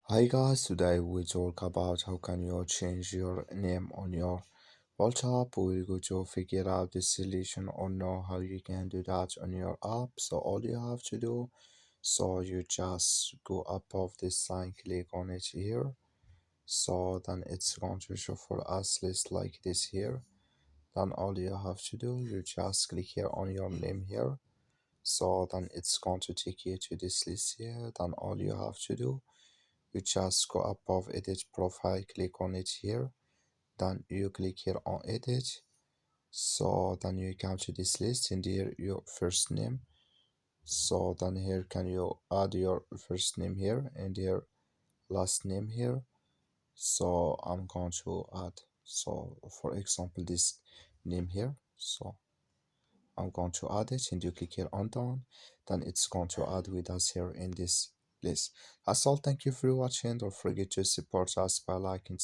Hi guys, today we talk about how can you change your name on your WhatsApp. We're going to figure out the solution or know how you can do that on your app. So all you have to do, so you just go above this sign, click on it here. So then it's going to show for us list like this here. Then all you have to do, you just click here on your name here. So then it's going to take you to this list here. Then all you have to do, you just go above edit profile, click on it here, then you click here on edit. So then you come to this list and here your first name. So then here can you add your first name here and your last name here. So I'm going to add, so for example, this name here. So I'm going to add it and you click here on done, then it's going to add with us here in this list. That's all. Thank you for watching. Don't forget to support us by liking.